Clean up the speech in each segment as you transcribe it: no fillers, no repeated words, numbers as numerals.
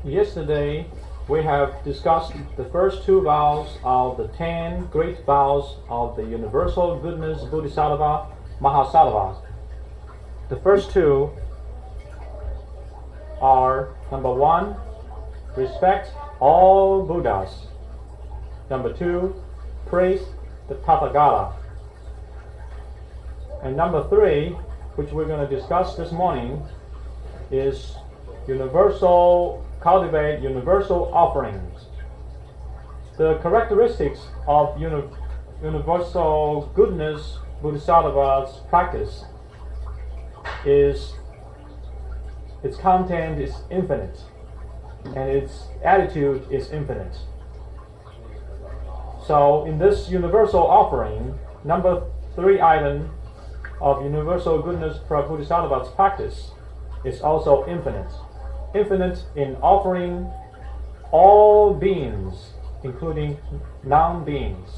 Yesterday, we have discussed the first two vows of the 10 great vows of the Universal Goodness Bodhisattva Mahasattva. The first two are, number one, respect all Buddhas. Number two, praise the Tathagata. And number three, which we're going to discuss this morning, is cultivate universal offerings. The characteristics of universal goodness Bodhisattva's practice is its content is infinite and its attitude is infinite. So in this universal offering, number three item of universal goodness Bodhisattva's practice is also infinite. Infinite in offering all beings, including non-beings.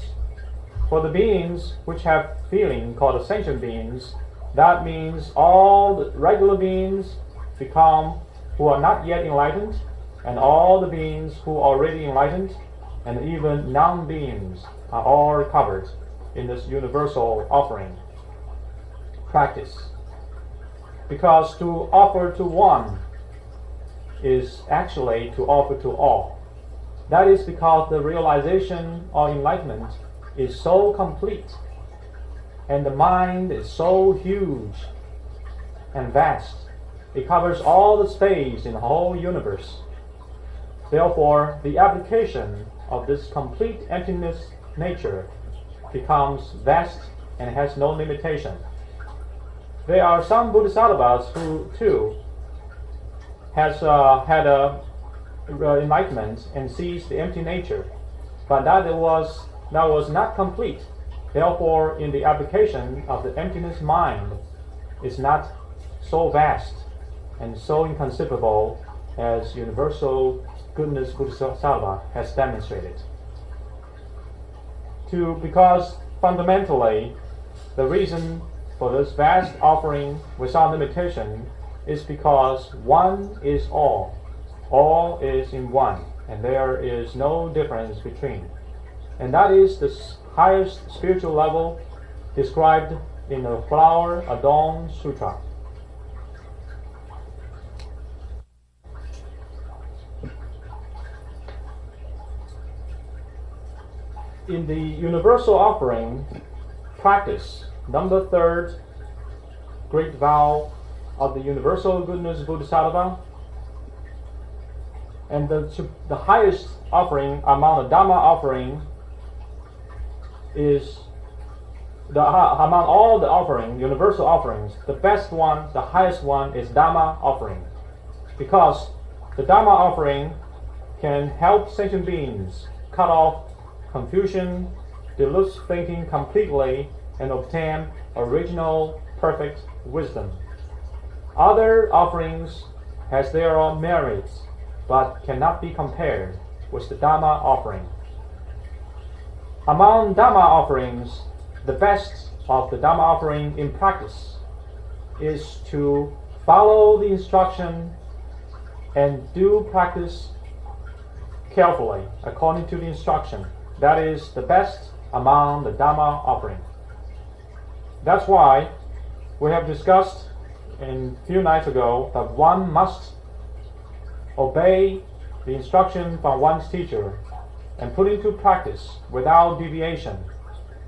For the beings which have feeling, called the sentient beings, that means all the regular beings who are not yet enlightened, and all the beings who are already enlightened, and even non-beings are all covered in this universal offering practice. Because to offer to one is actually to offer to all. That is because the realization or enlightenment is so complete and the mind is so huge and vast. It covers all the space in the whole universe. Therefore, the application of this complete emptiness nature becomes vast and has no limitation. There are some Bodhisattvas who too has had enlightenment and sees the empty nature, but that was not complete. Therefore, in the application of the emptiness mind is not so vast and so inconceivable as universal goodness Bodhisattva has demonstrated. Because fundamentally, the reason for this vast offering without limitation is because one is all. All is in one, and there is no difference between. And that is the highest spiritual level described in the Flower Adorned Sutra. In the universal offering practice, number third great vow of the universal goodness Bodhisattva, and the highest offering among the Dhamma offering is among all the offering, universal offerings, the best one, the highest one is Dhamma offering, because the Dhamma offering can help sentient beings cut off confusion, delusive thinking completely, and obtain original perfect wisdom. Other offerings has their own merits, but cannot be compared with the Dhamma offering. Among Dhamma offerings, the best of the Dhamma offering in practice is to follow the instruction and do practice carefully according to the instruction. That is the best among the Dhamma offering. That's why we have discussed a few nights ago that one must obey the instruction from one's teacher and put into practice without deviation.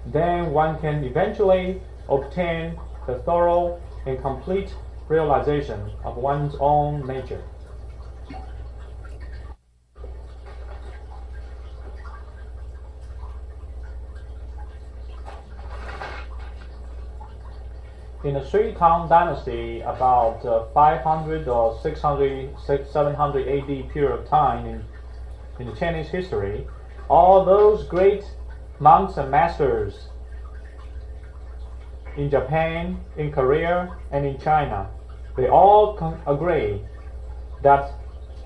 Then one can eventually obtain the thorough and complete realization of one's own nature. In the Sui Tang dynasty, about 500 or 600, 700 AD period of time in the Chinese history, all those great monks and masters in Japan, in Korea, and in China, they all agree that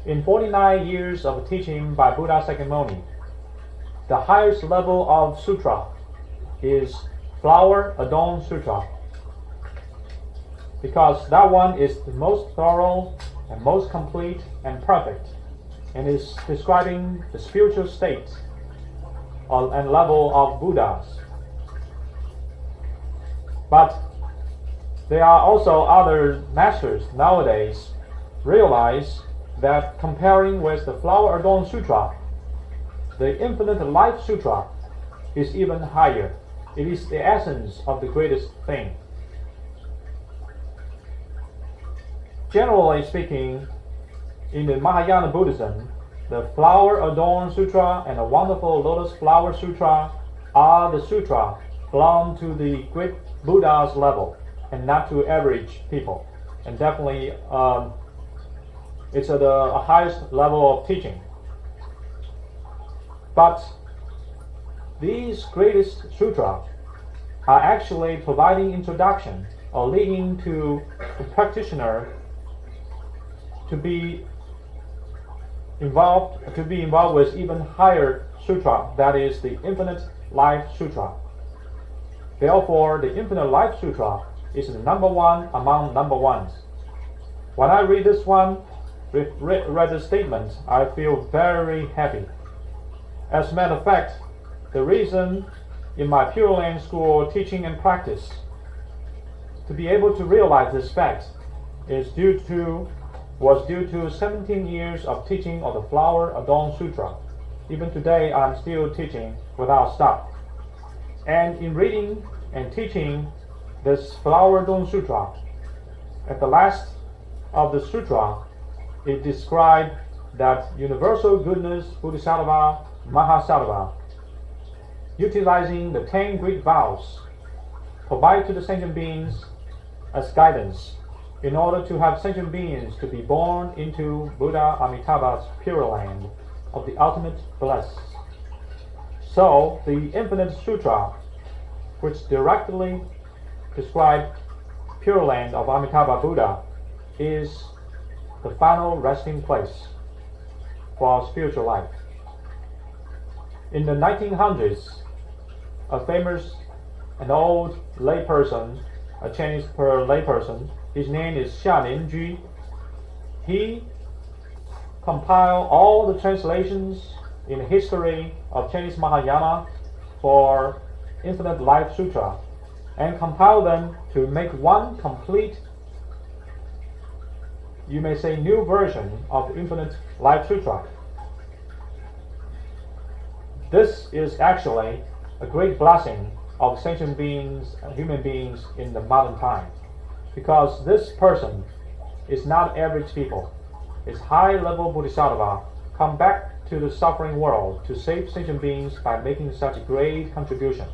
in 49 years of teaching by Buddha Sakyamuni, the highest level of sutra is Flower Adorned Sutra, because that one is the most thorough and most complete and perfect. and is describing the spiritual state and level of Buddhas. But there are also other masters nowadays realize that comparing with the Flower Adorned Sutra, the Infinite Life Sutra is even higher. It is the essence of the greatest thing. Generally speaking, in the Mahayana Buddhism, the Flower Adorned Sutra and the Wonderful Lotus Flower Sutra are the sutra belong to the great Buddha's level and not to average people. And definitely it's at the highest level of teaching. But these greatest sutra are actually providing introduction or leading to the practitioner to be involved with even higher sutra, that is the Infinite Life Sutra. Therefore, the Infinite Life Sutra is the number one among number ones. When I read this one, read the statement, I feel very happy. As a matter of fact, the reason in my Pure Land School teaching and practice to be able to realize this fact was due to 17 years of teaching of the Flower Adorned Sutra. Even today, I'm still teaching without stop. And in reading and teaching this Flower Adorned Sutra, at the last of the sutra, it described that universal goodness Bodhisattva Mahasattva, utilizing the 10 great vows, provide to the sentient beings as guidance in order to have sentient beings to be born into Buddha Amitabha's Pure Land of the ultimate bliss. So, the Infinite Sutra, which directly describes Pure Land of Amitabha Buddha, is the final resting place for our spiritual life. In the 1900s, a famous and old layperson, a Chinese layperson, his name is Xia Ju. He compiled all the translations in the history of Chinese Mahayana for Infinite Life Sutra and compiled them to make one complete, you may say, new version of the Infinite Life Sutra. This is actually a great blessing of sentient beings, human beings in the modern time, because this person is not average people. It's high-level Bodhisattva come back to the suffering world to save sentient beings by making such a great contribution.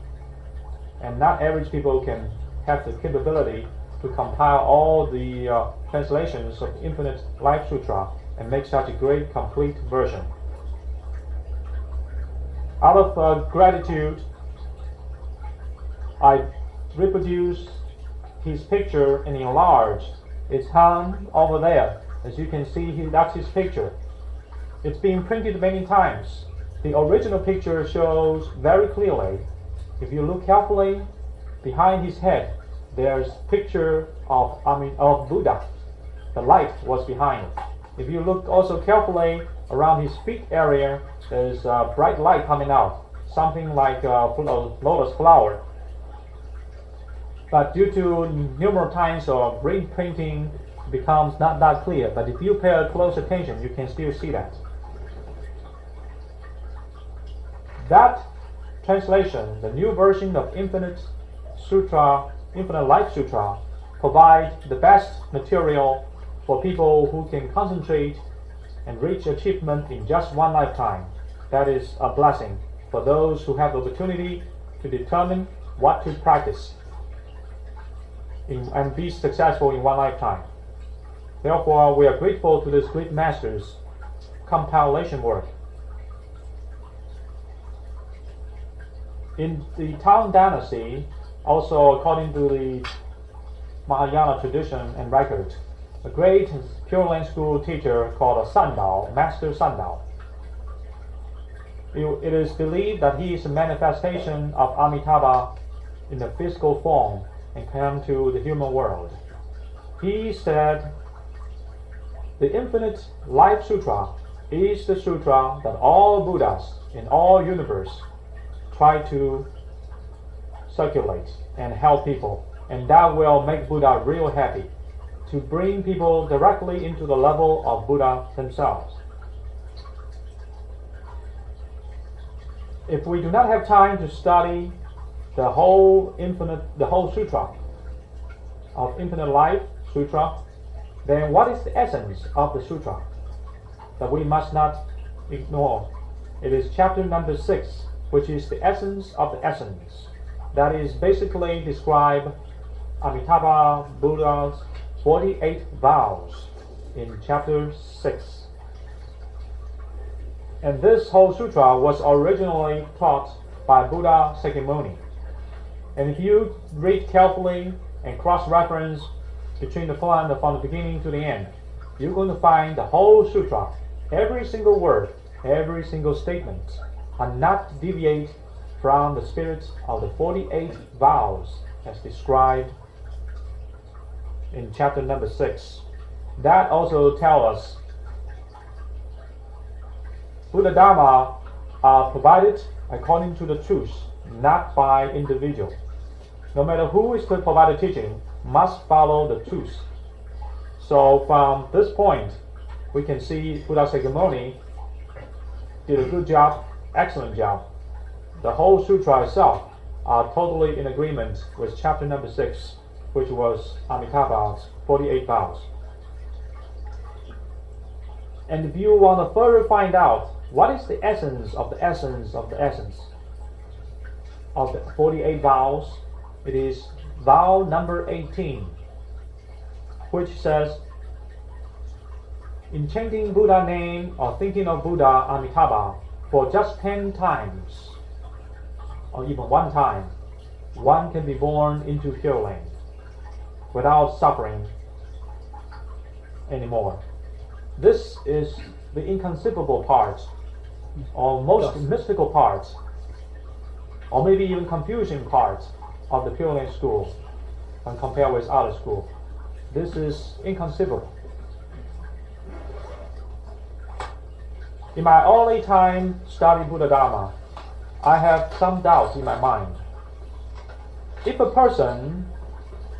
And not average people can have the capability to compile all the translations of Infinite Life Sutra and make such a great, complete version. Out of gratitude, I reproduced his picture and enlarged. It's hung over there. As you can see, that's his picture. It's been printed many times. The original picture shows very clearly. If you look carefully, behind his head, there's a picture of Buddha. The light was behind it. If you look also carefully around his feet area, there's a bright light coming out, something like a lotus flower. But due to numerous times of reprinting, it becomes not that clear. But if you pay close attention, you can still see that. That translation, the new version of Infinite Life Sutra, provides the best material for people who can concentrate and reach achievement in just one lifetime. That is a blessing for those who have the opportunity to determine what to practice and be successful in one lifetime. Therefore, we are grateful to this great master's compilation work. In the Tang Dynasty, also according to the Mahayana tradition and record, a great Pure Land School teacher called Sandao, Master Sandao. It is believed that he is a manifestation of Amitabha in the physical form and come to the human world. He said, the Infinite Life Sutra is the sutra that all Buddhas in all universe try to circulate and help people, and that will make Buddha real happy, to bring people directly into the level of Buddha themselves. If we do not have time to study the whole sutra of infinite life sutra, then what is the essence of the sutra that we must not ignore? It is chapter number 6, which is the essence of the essence. That is basically describe Amitabha Buddha's 48 vows in chapter 6. And this whole sutra was originally taught by Buddha Sakyamuni. And if you read carefully and cross-reference between the front and from the beginning to the end, you're going to find the whole sutra, every single word, every single statement, are not deviate from the spirit of the 48 vows as described in chapter number 6. That also tells us Buddha Dharma are provided according to the truth, not by individual. No matter who is to provide the teaching, must follow the truth. So from this point, we can see Buddha Sakyamuni did a good job, excellent job. The whole sutra itself are totally in agreement with chapter number 6, which was Amitabha's 48 vows. And if you want to further find out what is the essence of the essence of the essence of the 48 vows, it is vow number 18, which says, in chanting Buddha name or thinking of Buddha Amitabha for just 10 times, or even one time, one can be born into Pure Land without suffering anymore. This is the inconceivable part, or most mystical part, or maybe even confusing part of the Pure Land school when compared with other schools. This is inconceivable. In my early time studying Buddha Dharma, I have some doubts in my mind. If a person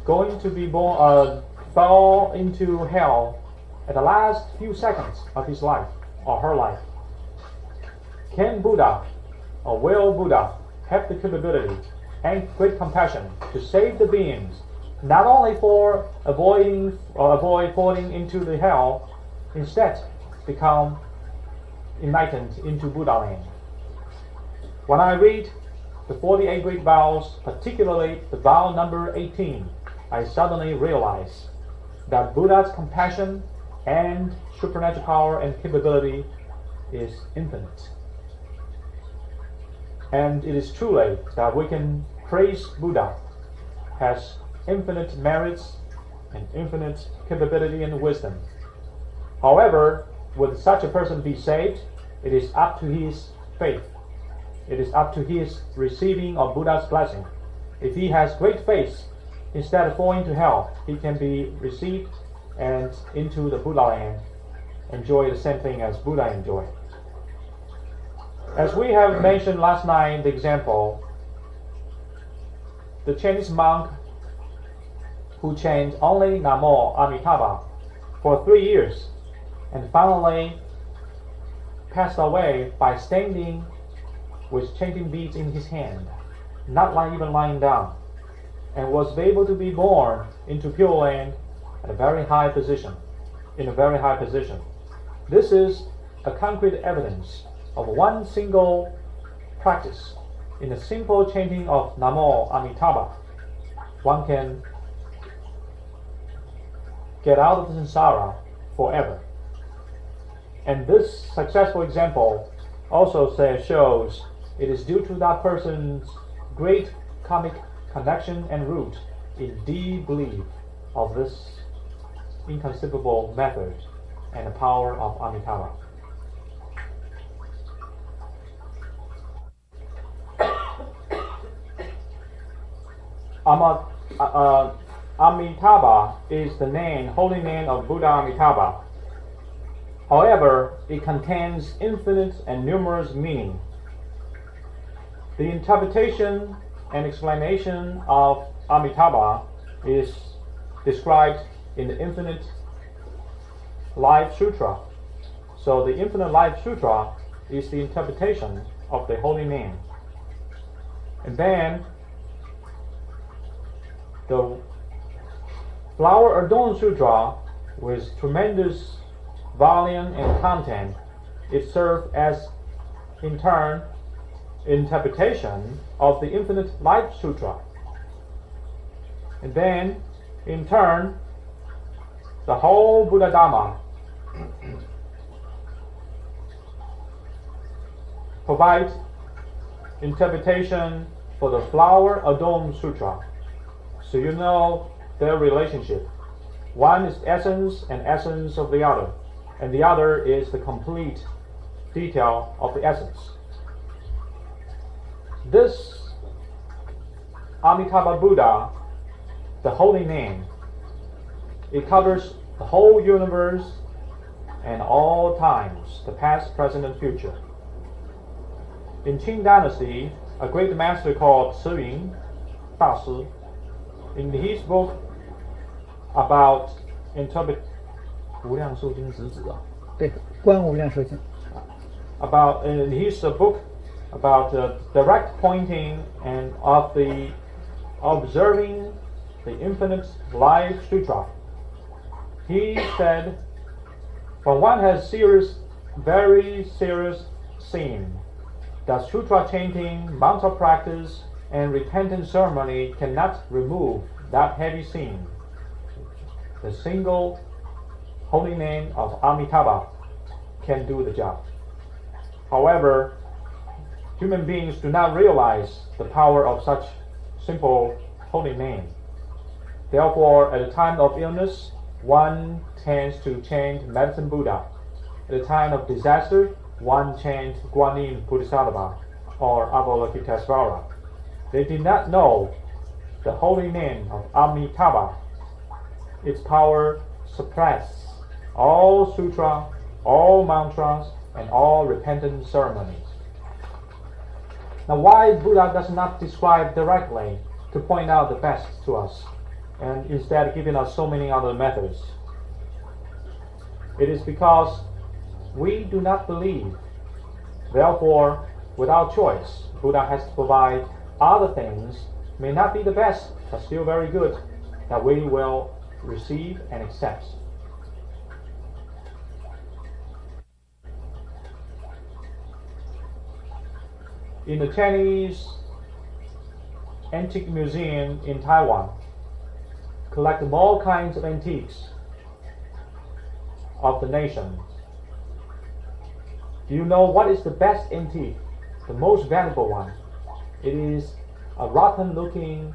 going to be born, fall into hell at the last few seconds of his life or her life, can Buddha or will Buddha have the capability and great compassion to save the beings, not only for avoid falling into the hell, instead become enlightened into Buddha land? When I read the 48 great vows, particularly the vow number 18, I suddenly realize that Buddha's compassion and supernatural power and capability is infinite. And it is truly that we can praise Buddha has infinite merits and infinite capability and wisdom. However, would such a person be saved? It is up to his faith. It is up to his receiving of Buddha's blessing. If he has great faith, instead of falling to hell, he can be received and into the Buddha land, enjoy the same thing as Buddha enjoyed. As we have mentioned last night, the example, the Chinese monk who chanted only Namo Amitabha for 3 years and finally passed away by standing with chanting beads in his hand, not even lying down, and was able to be born into Pure Land at a very high position, in a very high position. This is a concrete evidence of one single practice. In the simple chanting of Namo Amitabha, one can get out of the samsara forever. And this successful example also shows it is due to that person's great karmic connection and root in deep belief of this inconceivable method and the power of Amitabha. Amitabha is the name, holy name of Buddha Amitabha. However, it contains infinite and numerous meaning. The interpretation and explanation of Amitabha is described in the Infinite Life Sutra. So the Infinite Life Sutra is the interpretation of the holy name. And then the Flower Adorned Sutra, with tremendous volume and content, it served as, in turn, interpretation of the Infinite Life Sutra. And then, in turn, the whole Buddha Dhamma provides interpretation for the Flower Adorned Sutra. So you know their relationship. One is essence and essence of the other, and the other is the complete detail of the essence. This Amitabha Buddha, the holy name, it covers the whole universe and all times, the past, present, and future. In Qing Dynasty, a great master called Ci Yun Dashi, in his book about in his book about direct pointing and of the observing the Infinite Life Sutra, he said, when one has very serious sin, that sutra chanting, mantra practice, and repentant ceremony cannot remove that heavy sin. The single holy name of Amitabha can do the job. However, human beings do not realize the power of such simple holy name. Therefore, at the time of illness, one tends to chant Medicine Buddha. At the time of disaster, one chants Guanyin Bodhisattva or Avalokitesvara. They did not know the holy name of Amitabha. Its power suppresses all sutra, all mantras, and all repentant ceremonies. Now, why Buddha does not describe directly to point out the best to us, and instead giving us so many other methods? It is because we do not believe. Therefore, without choice, Buddha has to provide other things, may not be the best, but still very good, that we will receive and accept. In the Chinese Antique Museum in Taiwan, collect all kinds of antiques of the nation. Do you know what is the best antique, the most valuable one? It is a rotten-looking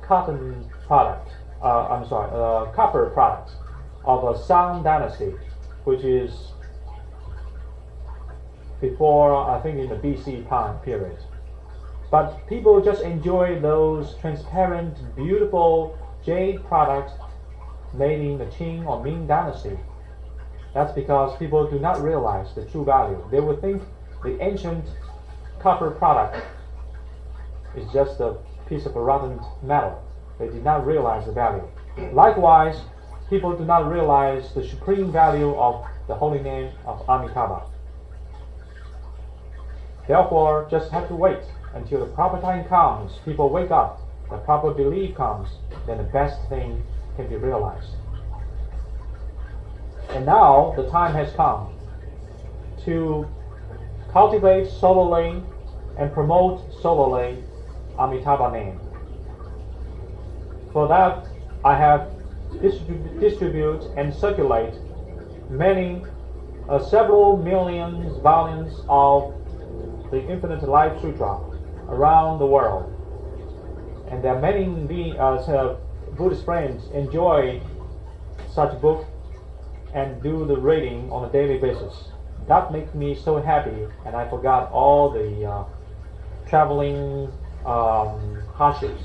copper product of a Song dynasty, which is before, I think, in the BC time period. But people just enjoy those transparent, beautiful jade products made in the Qing or Ming dynasty. That's because people do not realize the true value. They would think the ancient copper product is just a piece of a rotten metal. They did not realize the value. Likewise, people do not realize the supreme value of the holy name of Amitabha. Therefore, just have to wait until the proper time comes. People wake up, the proper belief comes, then the best thing can be realized. And now the time has come to cultivate solely and promote solely Amitabha name. For that, I have distribute and circulate several million volumes of the Infinite Life Sutra around the world. And there are many Buddhist friends enjoy such book and do the reading on a daily basis. That makes me so happy, and I forgot all the traveling hardships,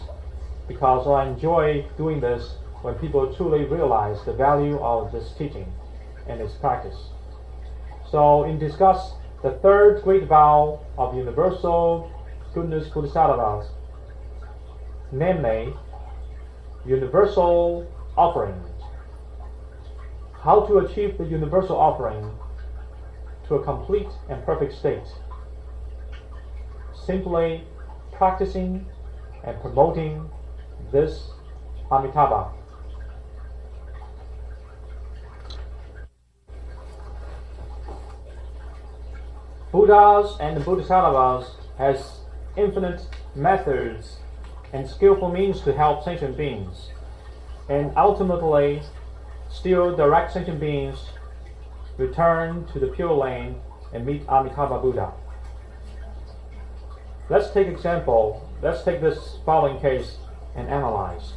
because I enjoy doing this when people truly realize the value of this teaching and its practice. So in discuss the third great vow of universal goodness Bodhisattvas, namely universal offering. How to achieve the universal offering to a complete and perfect state? Simply practicing and promoting this Amitabha. Buddhas and Bodhisattvas has infinite methods and skillful means to help sentient beings, and ultimately still direct sentient beings return to the Pure Lane and meet Amitabha Buddha. Let's take this following case and analyze.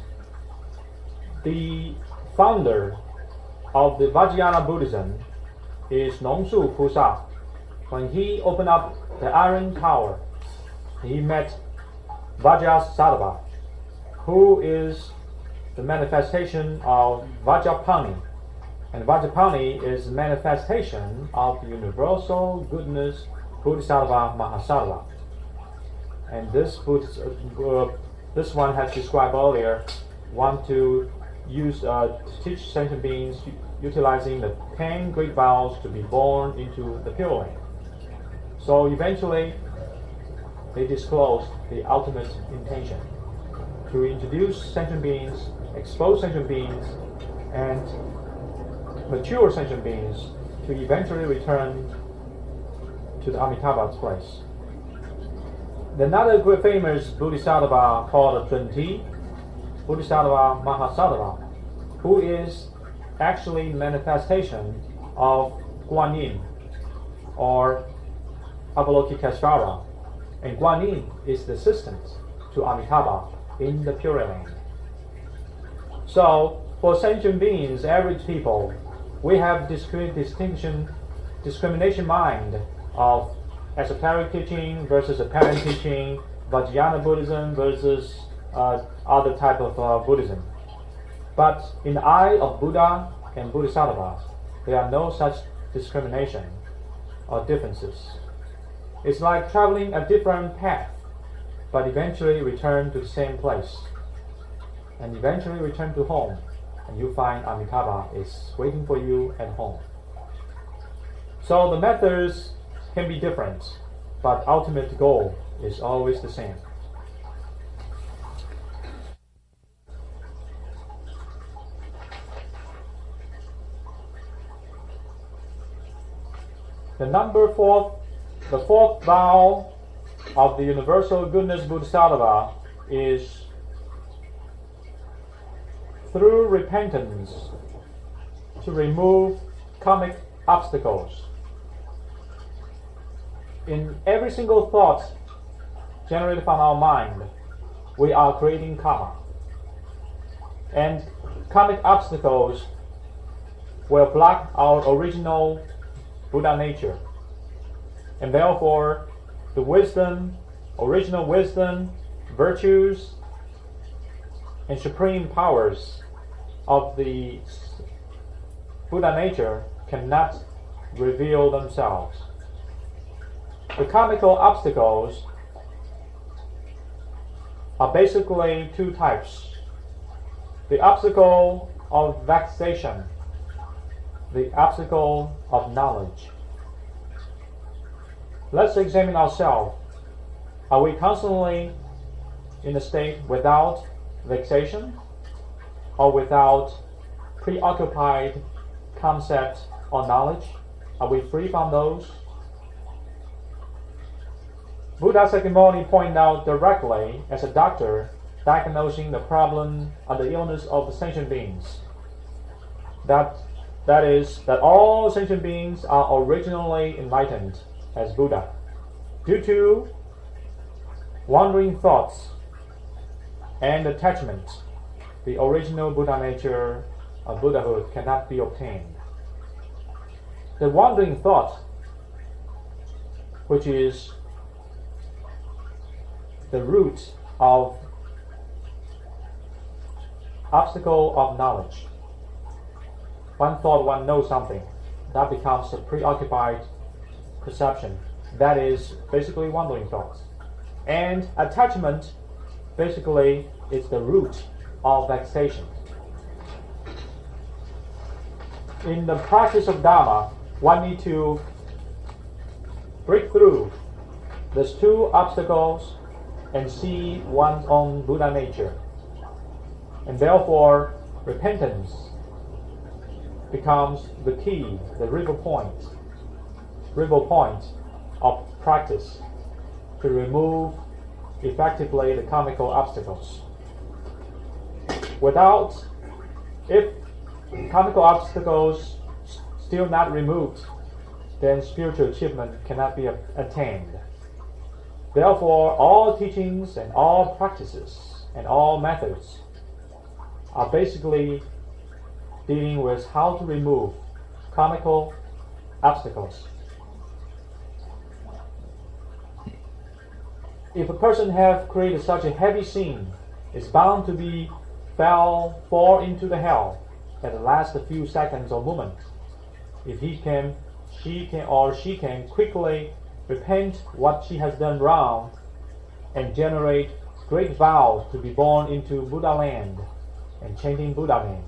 The founder of the Vajrayana Buddhism is Nongsu Pusa. When he opened up the Iron Tower, he met Vajrasattva, who is the manifestation of Vajrapani. And Vajrapani is the manifestation of the universal goodness Bodhisattva Mahasattva. And this one has described earlier, want to use to teach sentient beings utilizing the 10 great vows to be born into the Pure Lane. So eventually, they disclosed the ultimate intention to introduce sentient beings, expose sentient beings, and mature sentient beings to eventually return to the Amitabha's place. Another great famous Bodhisattva called Zhunti, Bodhisattva Mahasattva, who is actually manifestation of Guan Yin or Avalokiteshvara, and Guan Yin is the assistant to Amitabha in the Pure Lane. So, for sentient beings, average people, we have discrimination mind of esoteric teaching versus apparent teaching, Vajrayana Buddhism versus other type of Buddhism. But in the eye of Buddha and Bodhisattvas, there are no such discrimination or differences. It's like traveling a different path, but eventually return to the same place, and eventually return to home, and you find Amitabha is waiting for you at home. So the methods can be different, but ultimate goal is always the same. The fourth vow of the universal goodness Bodhisattva is through repentance to remove karmic obstacles. In every single thought generated from our mind, we are creating karma. And karmic obstacles will block our original Buddha nature. And therefore, the original wisdom, virtues, and supreme powers of the Buddha nature cannot reveal themselves. The karmical obstacles are basically two types. The obstacle of vexation, the obstacle of knowledge. Let's examine ourselves. Are we constantly in a state without vexation or without preoccupied concept or knowledge? Are we free from those? Buddha Sakyamuni pointed out directly as a doctor diagnosing the problem or the illness of the sentient beings. That is, that all sentient beings are originally enlightened as Buddha. Due to wandering thoughts and attachment, the original Buddha nature of Buddhahood cannot be obtained. The wandering thought, which is the root of obstacle of knowledge. One thought one knows something. that becomes a preoccupied perception. That is basically wandering thoughts. And attachment basically is the root of vexation. In the practice of Dharma, one needs to break through these two obstacles and see one's own Buddha nature. And therefore, repentance becomes the key, the river point of practice to remove effectively the karmical obstacles. If karmical obstacles still not removed, then spiritual achievement cannot be attained. Therefore, all teachings and all practices and all methods are basically dealing with how to remove karmical obstacles. If a person have created such a heavy sin, is bound to be fall into the hell at the last few seconds or moments. If she can quickly repent what she has done wrong and generate great vow to be born into Buddha land and chanting Buddha name.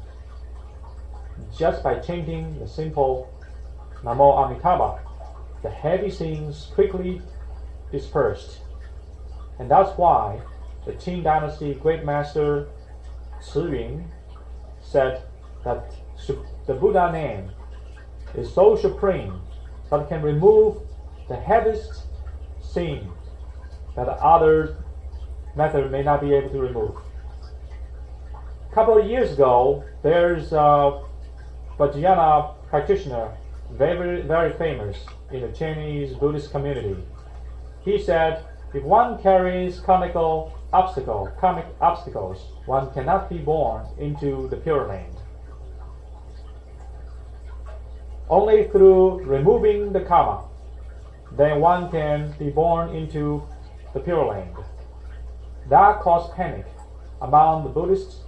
Just by chanting the simple Namo Amitabha, the heavy sins quickly dispersed. And that's why the Qing Dynasty Great Master Ci Yun said that the Buddha name is so supreme that it can remove the heaviest sin that other method may not be able to remove. A couple of years ago, there's a Vajrayana practitioner, very, very famous in the Chinese Buddhist community. He said, if one carries karmic obstacles, one cannot be born into the Pure Land. Only through removing the karma, then one can be born into the Pure Land. That caused panic among the Buddhists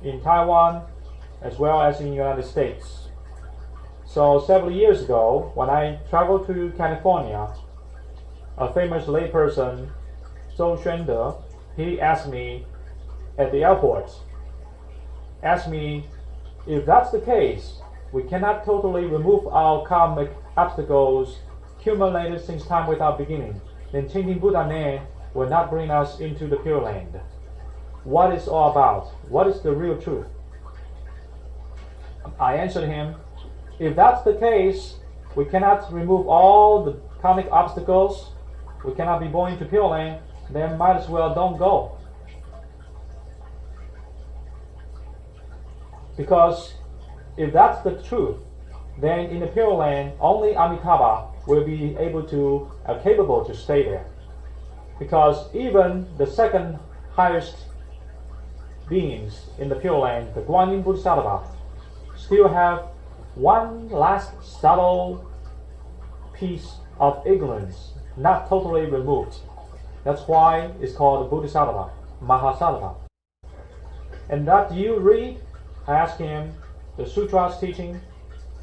in Taiwan as well as in the United States. So several years ago, when I traveled to California, a famous layperson, Zhou Xuande, he asked me at the airport, if that's the case, we cannot totally remove our karmic obstacles accumulated since time without beginning, then chanting Buddha name will not bring us into the Pure Land. What is all about? What is the real truth? I answered him, if that's the case, we cannot remove all the karmic obstacles, we cannot be born into Pure Land, then might as well don't go. Because if that's the truth, then in the Pure Land, only Amitabha will be capable to stay there. Because even the second highest beings in the Pure Land, the Guanyin Bodhisattva, still have one last subtle piece of ignorance, not totally removed. That's why it's called the Bodhisattva, Mahasattva. And that you read, I asked him, the Sutra's teaching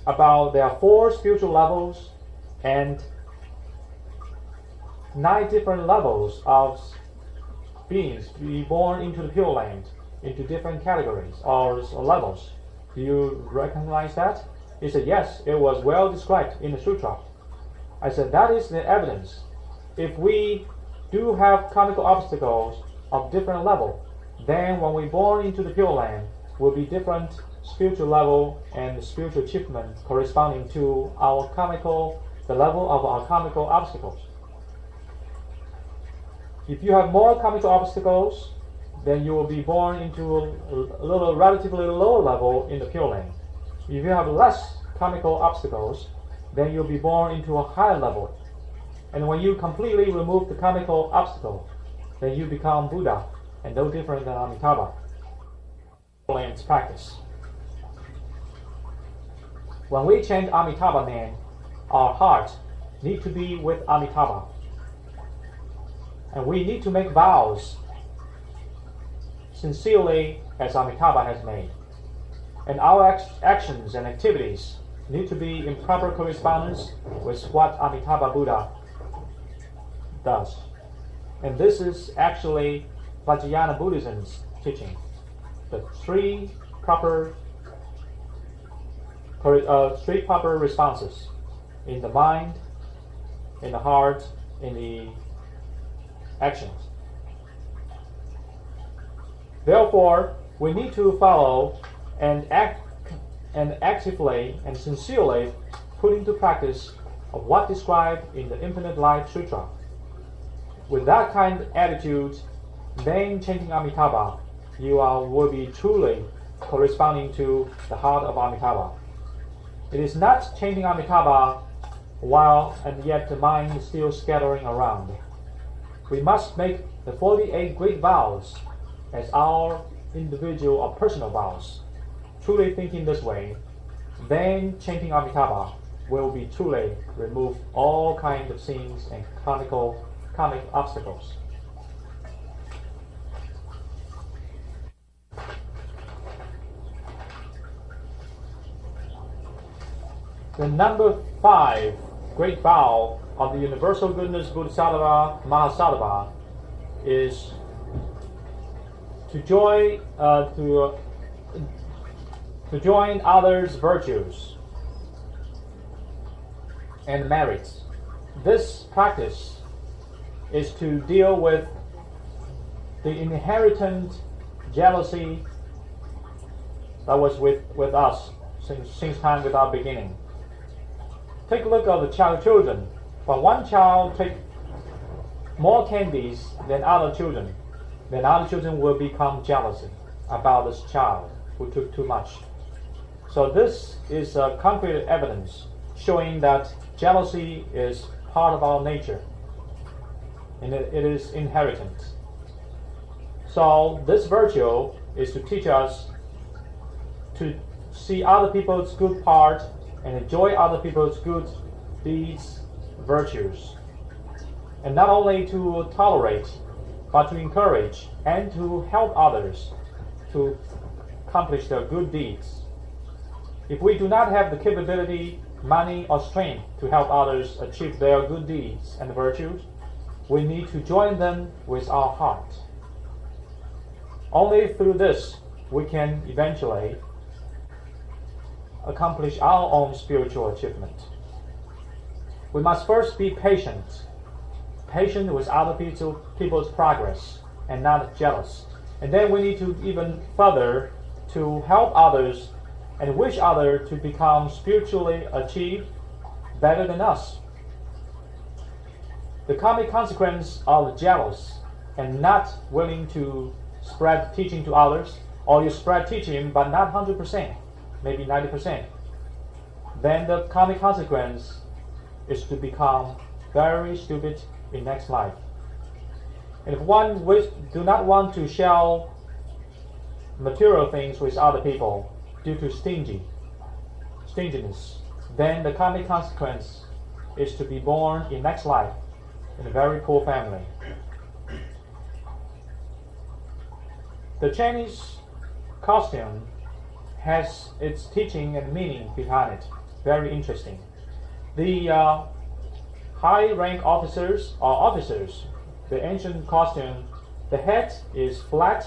about there are 4 spiritual levels and 9 different levels of beings to be born into the Pure Land, into different categories or levels. Do you recognize that? He said, yes, it was well described in the Sutra. I said, that is the evidence. If we do have karmic obstacles of different level, then when we're born into the Pure Land, will be different spiritual level and spiritual achievement corresponding to the level of our karmical obstacles. If you have more karmical obstacles, then you will be born into a relatively lower level in the Pure Land. If you have less karmical obstacles, then you'll be born into a higher level. And when you completely remove the karmical obstacle, then you become Buddha, and no different than Amitabha. Land's practice. When we chant Amitabha name, our heart need to be with Amitabha. And we need to make vows sincerely as Amitabha has made. And our actions and activities need to be in proper correspondence with what Amitabha Buddha does. And this is actually Vajrayana Buddhism's teaching. The three proper responses in the mind, in the heart, in the actions. Therefore, we need to follow and act and actively and sincerely put into practice of what described in the Infinite Life Sutra. With that kind of attitude, then chanting Amitabha, you will be truly corresponding to the heart of Amitabha. It is not chanting Amitabha while and yet the mind is still scattering around. We must make the 48 great vows as our individual or personal vows. Truly thinking this way, then chanting Amitabha will be truly remove all kinds of sins and karmic obstacles. The number 5 great vow of the Universal Goodness Bodhisattva Mahasattva is to join others' virtues and merits. This practice is to deal with the inherent jealousy that was with us since time with our beginning. Take a look at the children. When one child takes more candies than other children, then other children will become jealous about this child who took too much. So this is a concrete evidence showing that jealousy is part of our nature and it is inherent. So this virtue is to teach us to see other people's good part and enjoy other people's good deeds, virtues. And not only to tolerate, but to encourage and to help others to accomplish their good deeds. If we do not have the capability, money, or strength to help others achieve their good deeds and virtues, we need to join them with our heart. Only through this we can eventually accomplish our own spiritual achievement. We must first be patient with other people's progress and not jealous. And then we need to even further to help others and wish others to become spiritually achieved better than us. The karmic consequence of jealous and not willing to spread teaching to others, or you spread teaching but not 100%, maybe 90%, then the karmic consequence is to become very stupid in next life. And if one do not want to share material things with other people due to stinginess, then the karmic consequence is to be born in next life in a very poor family. The Chinese costume has its teaching and meaning behind it. Very interesting. The high rank officers, the ancient costume, the head is flat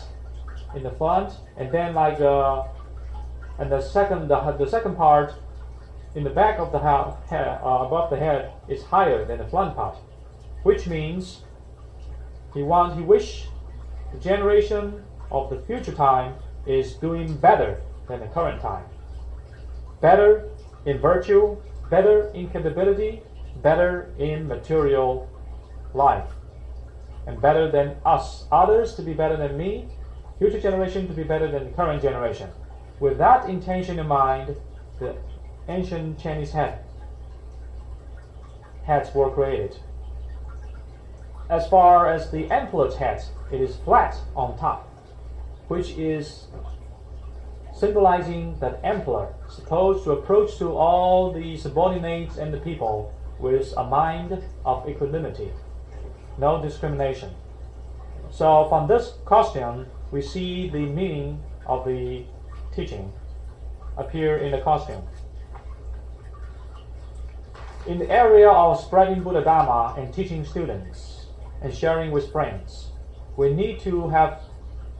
in the front, and then and the second part in the back of the head, above the head, is higher than the front part, which means he wish the generation of the future time is doing better than the current time. Better in virtue, better in capability, better in material life, and better than us. Others to be better than me, future generation to be better than the current generation. With that intention in mind, the ancient Chinese heads were created. As far as the emperor's head, it is flat on top, which is symbolizing that emperor is supposed to approach to all the subordinates and the people with a mind of equanimity, no discrimination. So from this costume, we see the meaning of the teaching appear in the costume. In the area of spreading Buddha Dharma and teaching students and sharing with friends, we need to have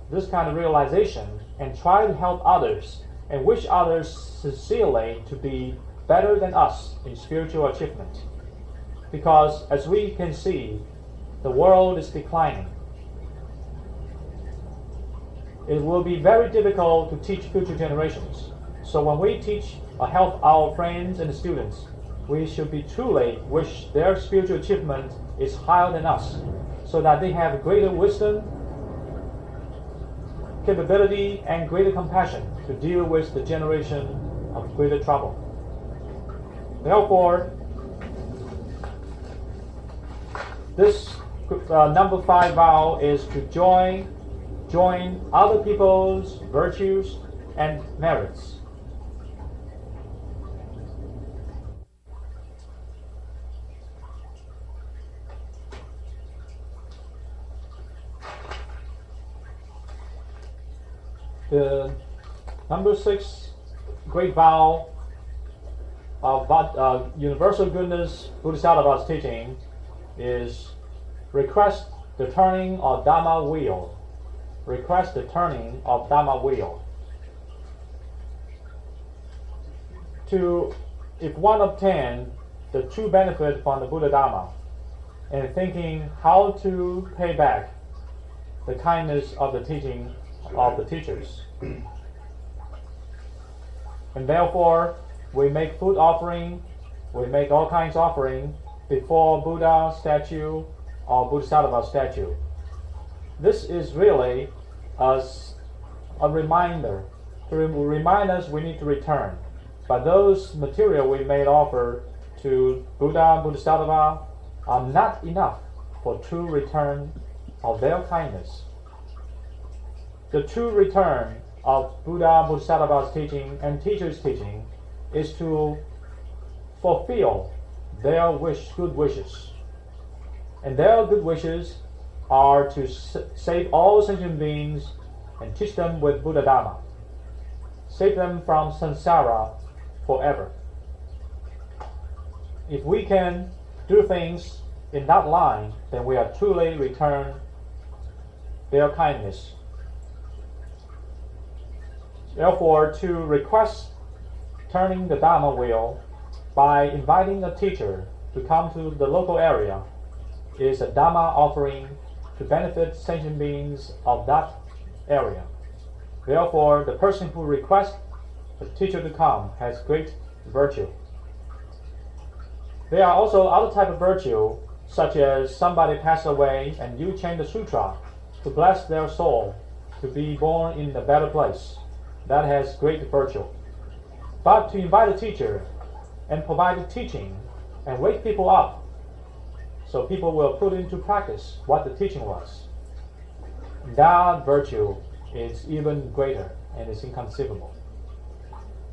this kind of realization and try to help others and wish others sincerely to be better than us in spiritual achievement. Because as we can see, the world is declining. It will be very difficult to teach future generations. So when we teach or help our friends and students, we should be truly wish their spiritual achievement is higher than us, so that they have greater wisdom, capability, and greater compassion to deal with the generation of greater trouble. Therefore, this number 5 vow is to join other people's virtues and merits. The number 6 great vow of universal goodness Bodhisattva's teaching is request the turning of Dhamma wheel. Request the turning of Dhamma wheel. If one obtain the true benefit from the Buddha Dhamma and thinking how to pay back the kindness of the teaching of the teachers. And therefore, we make food offering, we make all kinds of offering before Buddha statue or Bodhisattva statue. This is really a reminder to remind us we need to return. But those material we made offer to Buddha, Bodhisattva are not enough for true return of their kindness. The true return of Buddha, Bodhisattva's teaching and teacher's teaching is to fulfill their good wishes. And their good wishes are to save all sentient beings and teach them with Buddha Dhamma. Save them from samsara forever. If we can do things in that line, then we are truly return their kindness. Therefore, to request turning the Dhamma wheel by inviting a teacher to come to the local area is a Dhamma offering to benefit sentient beings of that area. Therefore, the person who requests the teacher to come has great virtue. There are also other types of virtue, such as somebody passed away and you chant the sutra to bless their soul to be born in a better place. That has great virtue. But to invite a teacher and provide a teaching and wake people up so people will put into practice what the teaching was, that virtue is even greater and is inconceivable.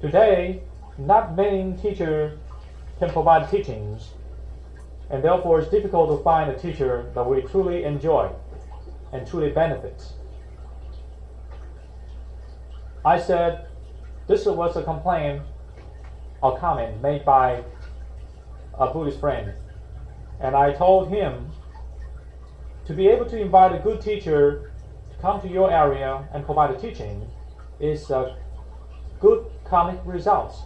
Today, not many teachers can provide teachings, and therefore it's difficult to find a teacher that we truly enjoy and truly benefits. I said this was a complaint or comment made by a Buddhist friend, and I told him to be able to invite a good teacher to come to your area and provide a teaching is a good karmic result.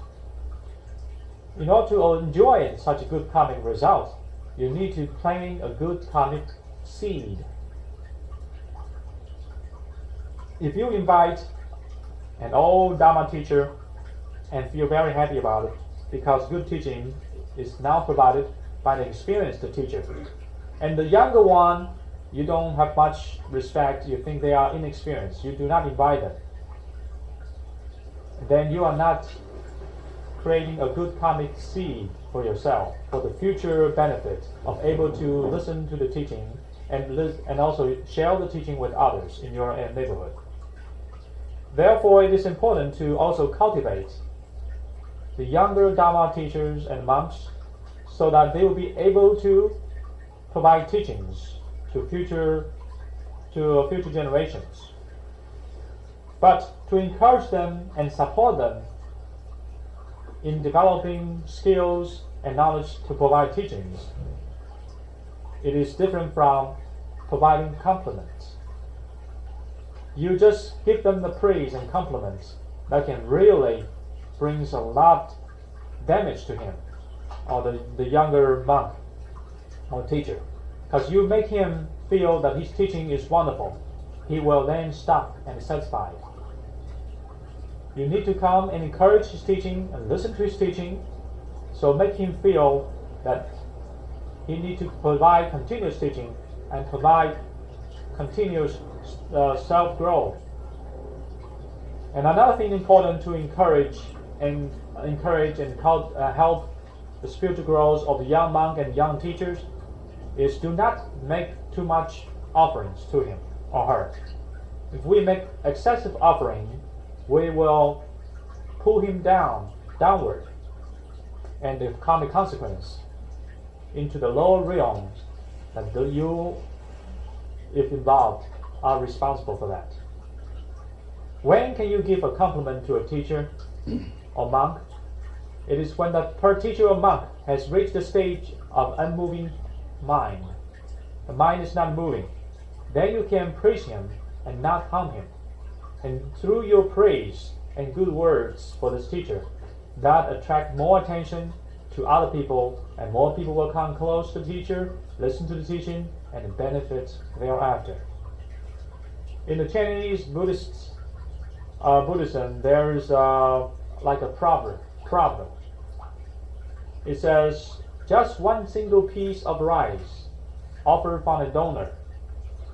In order to enjoy such a good karmic result, you need to plant a good karmic seed. If you invite an old Dharma teacher and feel very happy about it because good teaching is now provided by the experienced teacher, and the younger one, you don't have much respect, you think they are inexperienced, you do not invite them, then you are not creating a good karmic seed for yourself for the future benefit of able to listen to the teaching and also share the teaching with others in your neighborhood. Therefore, it is important to also cultivate the younger Dharma teachers and monks so that they will be able to provide teachings to future generations. But to encourage them and support them in developing skills and knowledge to provide teachings. It is different from providing compliments. You just give them the praise and compliments that can really bring a lot damage to him or the younger monk or teacher. Because you make him feel that his teaching is wonderful, he will then stop and be satisfied. You need to come and encourage his teaching and listen to his teaching, so make him feel that he needs to provide continuous teaching and provide continuous self-growth. And another thing important to encourage and help the spiritual growth of the young monk and young teachers is do not make too much offerings to him or her. If we make excessive offering, we will pull him downward, and the common consequence into the lower realms that you, if involved, are responsible for that. When can you give a compliment to a teacher or monk? It is when the teacher or monk has reached the stage of unmoving mind. The mind is not moving. Then you can praise him and not harm him. And through your praise and good words for this teacher, that attract more attention to other people, and more people will come close to the teacher, listen to the teaching, and benefit thereafter. In the Chinese Buddhism, there is like a proverb. It says, just one single piece of rice offered from a donor.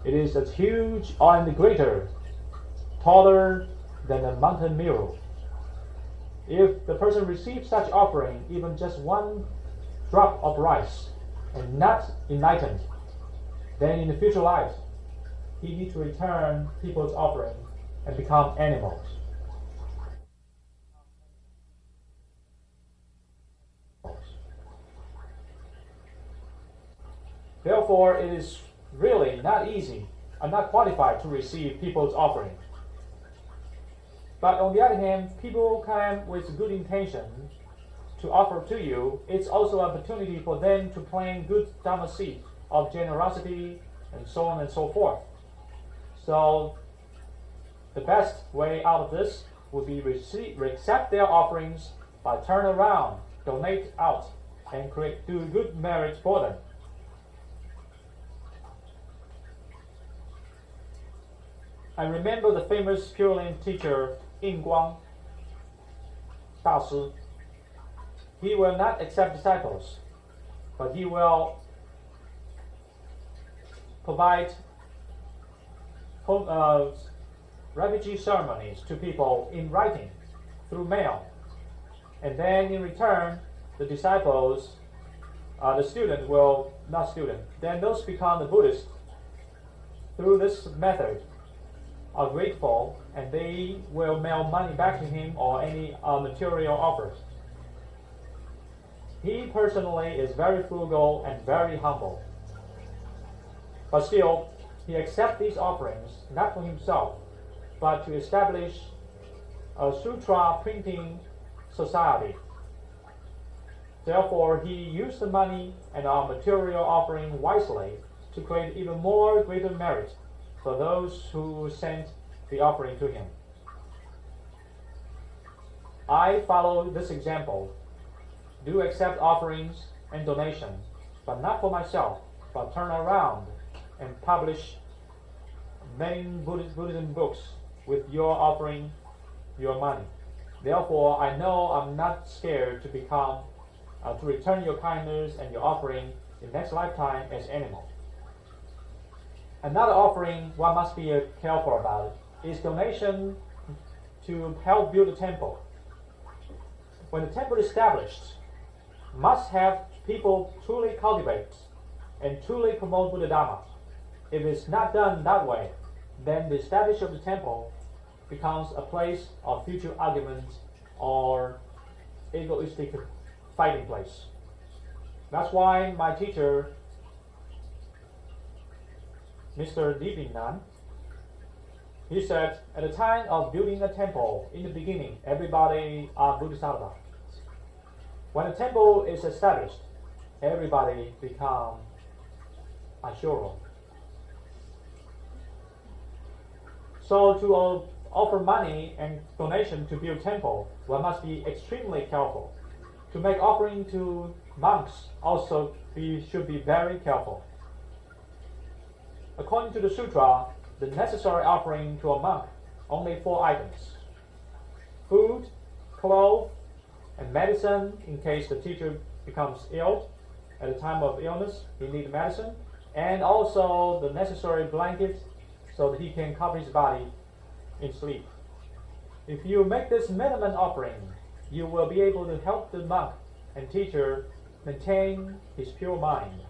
It is as huge and greater, taller than a mountain mirror. If the person receives such offering, even just one drop of rice, and not enlightened, then in the future life, he needs to return people's offering and become animals. Therefore, it is really not easy and not qualified to receive people's offering. But on the other hand, people come with good intention to offer to you. It's also an opportunity for them to plant good Dhamma seed of generosity and so on and so forth. So the best way out of this would be accept their offerings by turn around, donate out, and do good merit for them. I remember the famous Pure Land teacher Yin Guang Dashi. He will not accept disciples, but he will provide refugee ceremonies to people in writing through mail, and then in return, the disciples, then those become the Buddhists through this method are grateful, and they will mail money back to him or any material offers. He personally is very frugal and very humble, but still he accepts these offerings not for himself, but to establish a sutra printing society. Therefore, he used the money and our material offering wisely to create even more greater merit for those who sent the offering to him. I follow this example. Do accept offerings and donations, but not for myself, but turn around and publish many Buddhism books with your offering, your money. Therefore, I know I'm not scared to become, to return your kindness and your offering in next lifetime as animal. Another offering one must be careful about it is donation to help build a temple. When the temple is established, must have people truly cultivate and truly promote Buddha Dhamma. If it's not done that way, then the establishment of the temple becomes a place of future arguments or egoistic fighting place. That's why my teacher, Mr. Dipinnan, he said, at the time of building a temple, in the beginning, everybody are Bodhisattvas. When a temple is established, everybody becomes ashuro. So to offer money and donation to build temple, one must be extremely careful. To make offering to monks also should be very careful. According to the sutra, the necessary offering to a monk only 4 items: food, clothes, and medicine in case the teacher becomes ill. At the time of illness, he needs medicine, and also the necessary blanket so that he can cover his body in sleep. If you make this minimum offering, you will be able to help the monk and teacher maintain his pure mind.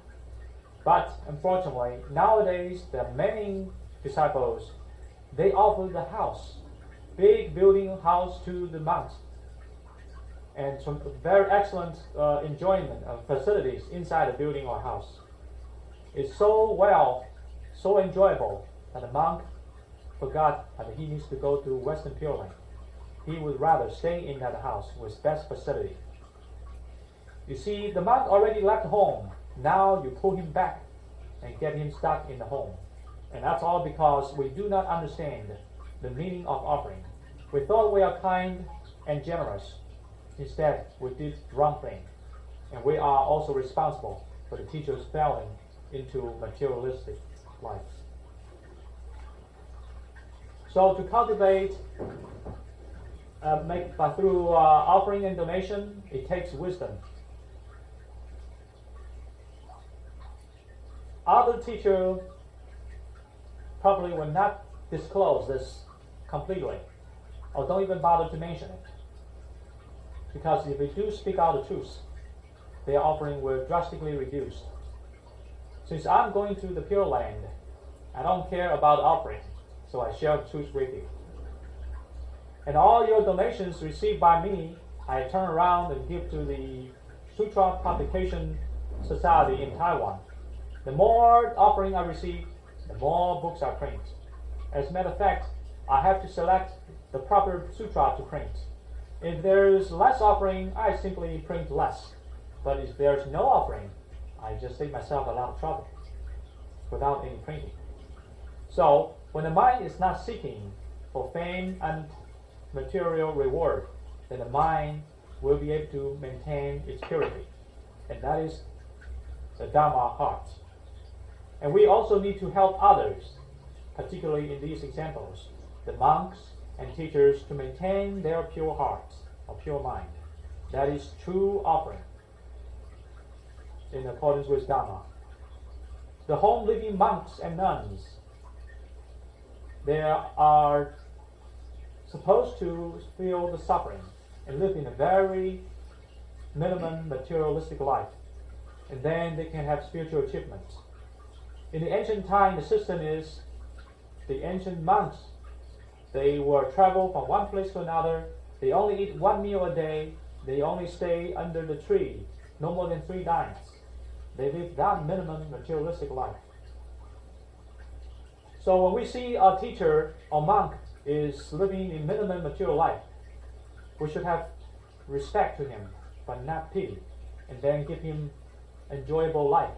But unfortunately, nowadays there are many disciples, they offer the house, big building house to the monks, and some very excellent enjoyment of facilities inside the building or house. It's so enjoyable that the monk forgot that he needs to go to Western Pure Land. He would rather stay in that house with best facility. You see, the monk already left home. Now you pull him back and get him stuck in the home. And that's all because we do not understand the meaning of offering. We thought we are kind and generous. Instead, we did the wrong thing. And we are also responsible for the teachers falling into materialistic life. So to cultivate, through offering and donation, it takes wisdom. Other teachers probably will not disclose this completely, or don't even bother to mention it. Because if we do speak out the truth, their offering will drastically reduce. Since I'm going to the Pure Land, I don't care about offering, so I share the truth with you. And all your donations received by me, I turn around and give to the Sutra Publication Society in Taiwan. The more offering I receive, the more books I print. As a matter of fact, I have to select the proper sutra to print. If there's less offering, I simply print less. But if there's no offering, I just save myself a lot of trouble without any printing. So, when the mind is not seeking for fame and material reward, then the mind will be able to maintain its purity. And that is the Dharma heart. And we also need to help others, particularly in these examples, the monks and teachers, to maintain their pure hearts or pure mind. That is true offering in accordance with Dharma. The home living monks and nuns, they are supposed to feel the suffering and live in a very minimum materialistic life, and then they can have spiritual achievements. In the ancient time, the system is the ancient monks, they will travel from one place to another. They only eat 1 meal a day. They only stay under the tree, no more than 3 nights. They live that minimum materialistic life. So when we see a teacher or monk is living in minimum material life, we should have respect to him, but not pity, and then give him enjoyable life.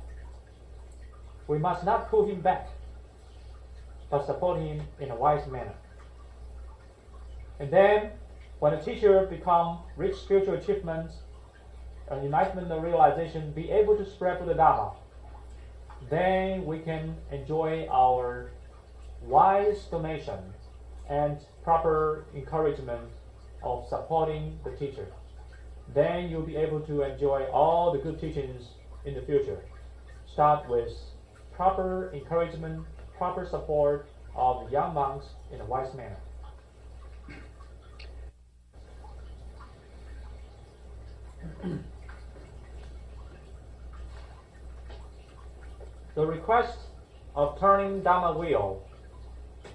We must not pull him back, but support him in a wise manner. And then, when a teacher becomes rich spiritual achievements, enlightenment and realization, be able to spread to the Dharma, then we can enjoy our wise donation and proper encouragement of supporting the teacher. Then you'll be able to enjoy all the good teachings in the future. Start with proper encouragement, proper support of young monks in a wise manner. The request of turning Dharma wheel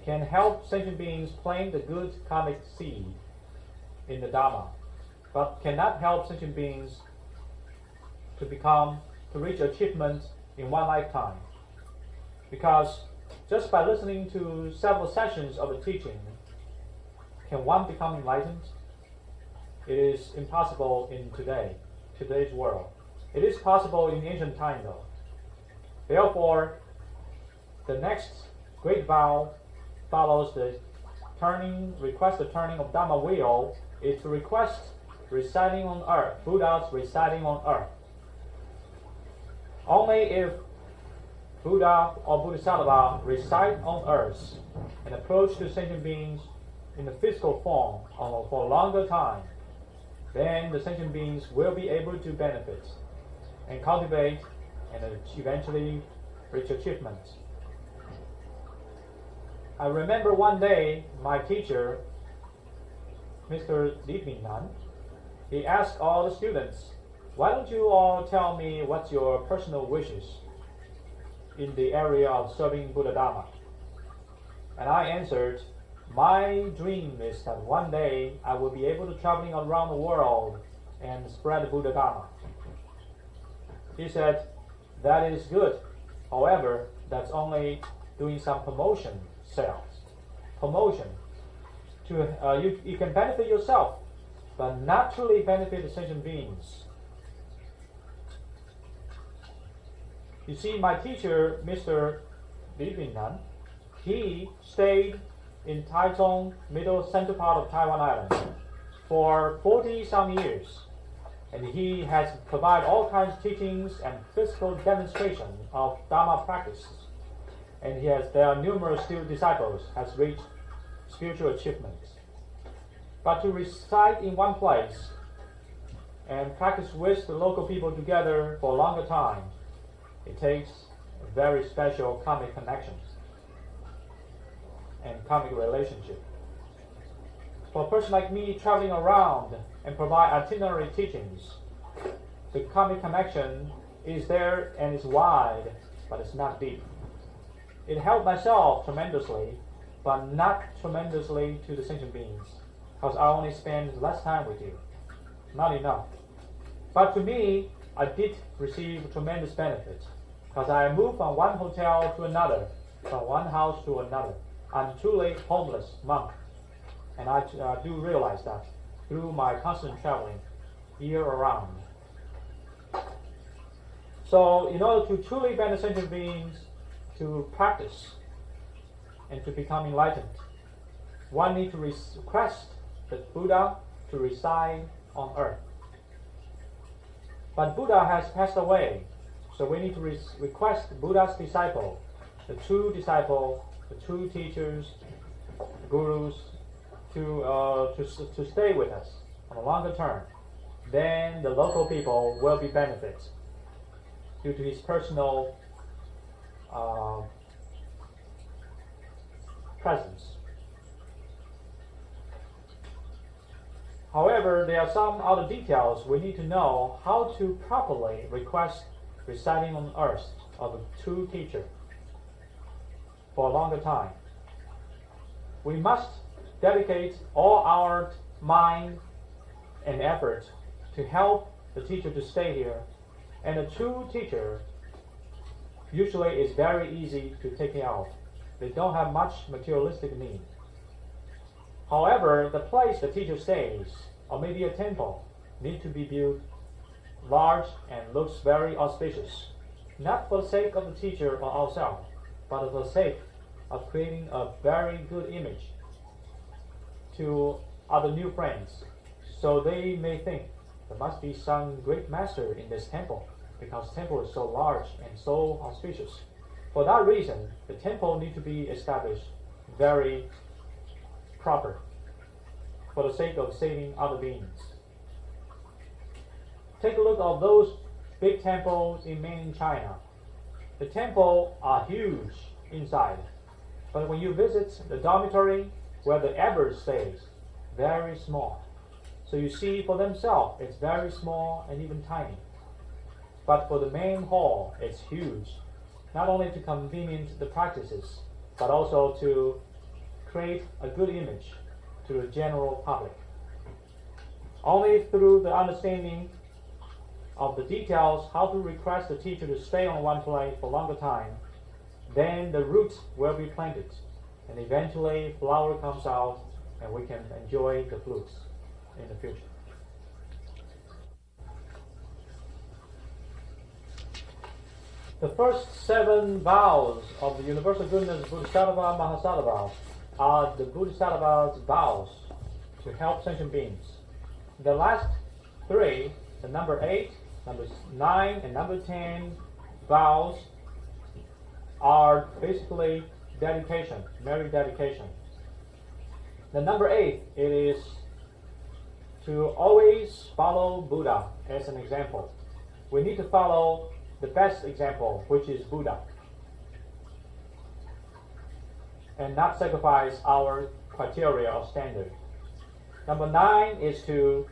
can help sentient beings plant the good karmic seed in the Dharma, but cannot help sentient beings to reach achievement in one lifetime. Because just by listening to several sessions of a teaching, can one become enlightened? It is impossible in today. today's world. It is possible in ancient time though. Therefore, the next great vow follows the request the turning of Dhamma wheel is to request residing on earth, Buddhas residing on earth. Only if Buddha or Bodhisattva reside on earth and approach to sentient beings in the physical form for a longer time, then the sentient beings will be able to benefit and cultivate and eventually reach achievement. I remember one day my teacher, Mr. Nan, he asked all the students, why don't you all tell me what's your personal wishes in the area of serving Buddha Dhamma? And I answered, my dream is that one day I will be able to traveling around the world and spread Buddha Dhamma. He said, that is good. However, that's only doing some promotion sales. Promotion. You can benefit yourself, but not truly benefit the sentient beings. You see, my teacher, Mr. Nan, he stayed in Taichung, middle central part of Taiwan Island, for 40-some years. And he has provided all kinds of teachings and physical demonstration of Dhamma practices. And there are numerous disciples has reached spiritual achievements. But to reside in one place and practice with the local people together for a longer time, it takes a very special karmic connections and karmic relationship. For a person like me traveling around and provide itinerary teachings, the karmic connection is there and is wide, but it's not deep. It helped myself tremendously, but not tremendously to the sentient beings, because I only spend less time with you. Not enough. But to me, I did receive tremendous benefit, because I moved from one hotel to another, from one house to another. I'm truly homeless monk, and I do realize that through my constant traveling year around. So in order to truly benefit sentient beings, to practice and to become enlightened, one needs to request the Buddha to reside on earth. But Buddha has passed away, so we need to request Buddha's disciple, the true teachers, gurus, to stay with us on a longer term. Then the local people will be benefit due to his personal presence. However, there are some other details we need to know how to properly request residing on earth of a true teacher for a longer time. We must dedicate all our mind and effort to help the teacher to stay here. And a true teacher usually is very easy to take care of. They don't have much materialistic need. However, the place the teacher stays, or maybe a temple, need to be built large and looks very auspicious, not for the sake of the teacher or ourselves, but for the sake of creating a very good image to other new friends, so they may think there must be some great master in this temple, because the temple is so large and so auspicious. For that reason, the temple needs to be established very proper, for the sake of saving other beings. Take a look at those big temples in mainland China. The temples are huge inside, but when you visit the dormitory where the abbot stays, very small. So you see for themselves, it's very small and even tiny. But for the main hall, it's huge, not only to convenience the practices, but also to create a good image to the general public. Only through the understanding of the details, how to request the teacher to stay on one place for a longer time, then the roots will be planted, and eventually flower comes out, and we can enjoy the fruits in the future. The first 7 vows of the Universal Goodness Bodhisattva Mahasattva are the Bodhisattva's vows to help sentient beings. The last 3, the number 8, number 9, and number 10 vows are basically dedication, merit dedication. The number 8, it is to always follow Buddha as an example. We need to follow the best example, which is Buddha, and not sacrifice our criteria or standard. Number 9 is to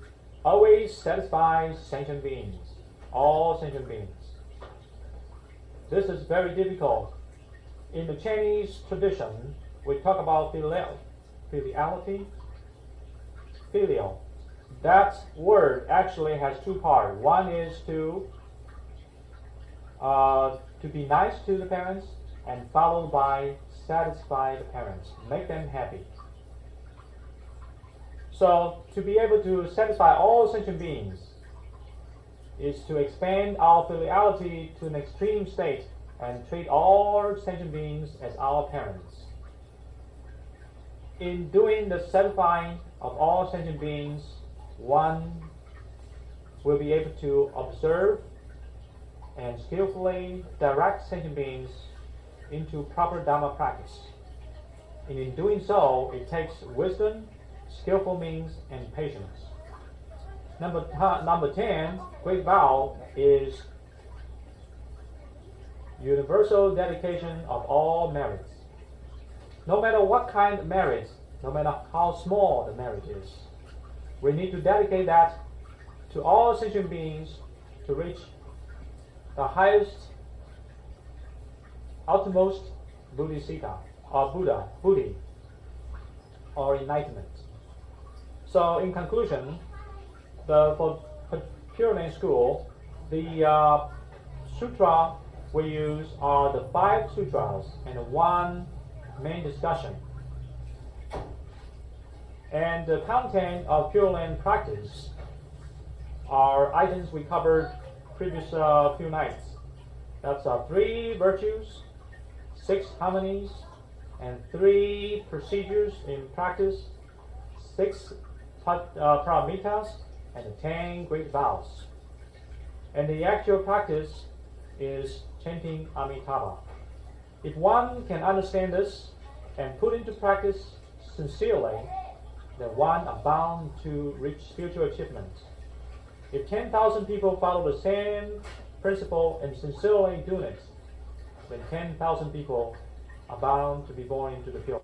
always satisfy sentient beings, all sentient beings. This is very difficult. In the Chinese tradition, we talk about filiality. Filial. That word actually has 2 parts. One is to be nice to the parents, and followed by satisfy the parents, make them happy. So to be able to satisfy all sentient beings is to expand our filiality to an extreme state and treat all sentient beings as our parents. In doing the satisfying of all sentient beings, one will be able to observe and skillfully direct sentient beings into proper Dharma practice. And in doing so, it takes wisdom, skillful means, and patience. Number 10, great vow, is universal dedication of all merits. No matter what kind of merit, no matter how small the merit is, we need to dedicate that to all sentient beings to reach the highest, uttermost Bodhisattva, or Buddhi, or enlightenment. So, in conclusion, for Pure Land School, the sutra we use are the 5 sutras and 1 main discussion. And the content of Pure Land practice are items we covered previous few nights. That's 3 virtues, 6 harmonies, and 3 procedures in practice, 6 paramitas, and 10 great vows. And the actual practice is chanting Amitabha. If one can understand this and put into practice sincerely, then one are bound to reach spiritual achievement. If 10,000 people follow the same principle and sincerely do it, then 10,000 people are bound to be born into the pure.